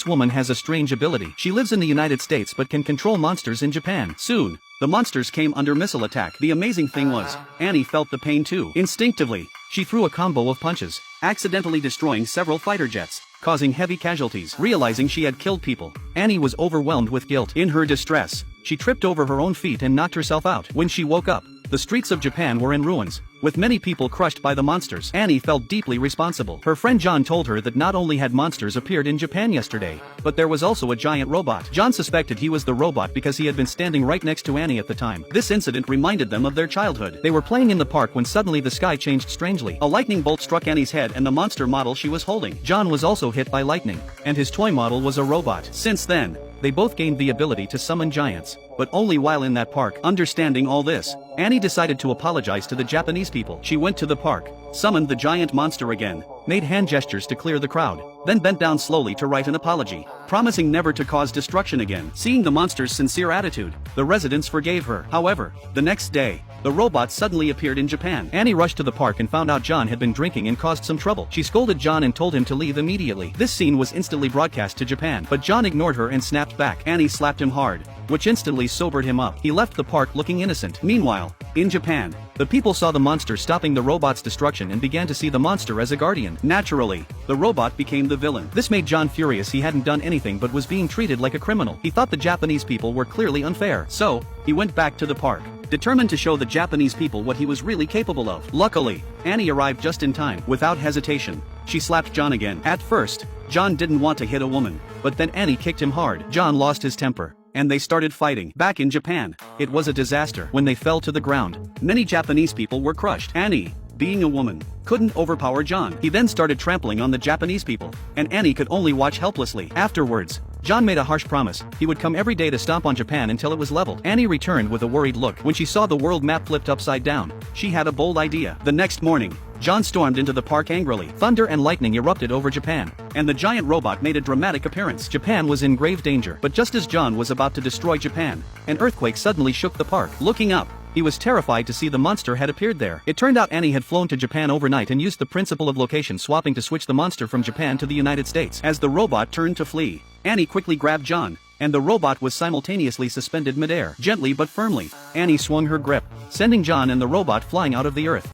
next woman has a strange ability. She lives in the United States but can control monsters in Japan. Soon, the monsters came under missile attack. The amazing thing was, Annie felt the pain too. Instinctively, she threw a combo of punches, accidentally destroying several fighter jets, causing heavy casualties. Realizing she had killed people, Annie was overwhelmed with guilt. In her distress, she tripped over her own feet and knocked herself out. When she woke up, the streets of Japan were in ruins, with many people crushed by the monsters. Annie felt deeply responsible. Her friend John told her that not only had monsters appeared in Japan yesterday, but there was also a giant robot. John suspected he was the robot because he had been standing right next to Annie at the time. This incident reminded them of their childhood. They were playing in the park when suddenly the sky changed strangely. A lightning bolt struck Annie's head and the monster model she was holding. John was also hit by lightning, and his toy model was a robot. Since then, they both gained the ability to summon giants, but only while in that park. Understanding all this, Annie decided to apologize to the Japanese people. She went to the park, summoned the giant monster again, made hand gestures to clear the crowd, then bent down slowly to write an apology, promising never to cause destruction again. Seeing the monster's sincere attitude, the residents forgave her. However, the next day, the robot suddenly appeared in Japan. Annie rushed to the park and found out John had been drinking and caused some trouble. She scolded John and told him to leave immediately. This scene was instantly broadcast to Japan, but John ignored her and snapped back. Annie slapped him hard, which instantly sobered him up. He left the park looking innocent. Meanwhile, in Japan, the people saw the monster stopping the robot's destruction and began to see the monster as a guardian. Naturally, the robot became the villain. This made John furious. He hadn't done anything but was being treated like a criminal. He thought the Japanese people were clearly unfair. So, he went back to the park, determined to show the Japanese people what he was really capable of. Luckily, Annie arrived just in time. Without hesitation, she slapped John again. At first, John didn't want to hit a woman, but then Annie kicked him hard. John lost his temper, and they started fighting. Back in Japan, it was a disaster. When they fell to the ground, many Japanese people were crushed. Annie, being a woman, couldn't overpower John. He then started trampling on the Japanese people, and Annie could only watch helplessly. Afterwards, John made a harsh promise. He would come every day to stomp on Japan until it was leveled. Annie returned with a worried look. When she saw the world map flipped upside down, she had a bold idea. The next morning, John stormed into the park angrily. Thunder and lightning erupted over Japan, and the giant robot made a dramatic appearance. Japan was in grave danger, but just as John was about to destroy Japan, an earthquake suddenly shook the park. Looking up, he was terrified to see the monster had appeared there. It turned out Annie had flown to Japan overnight and used the principle of location swapping to switch the monster from Japan to the United States. As the robot turned to flee, Annie quickly grabbed John, and the robot was simultaneously suspended midair. Gently but firmly, Annie swung her grip, sending John and the robot flying out of the earth.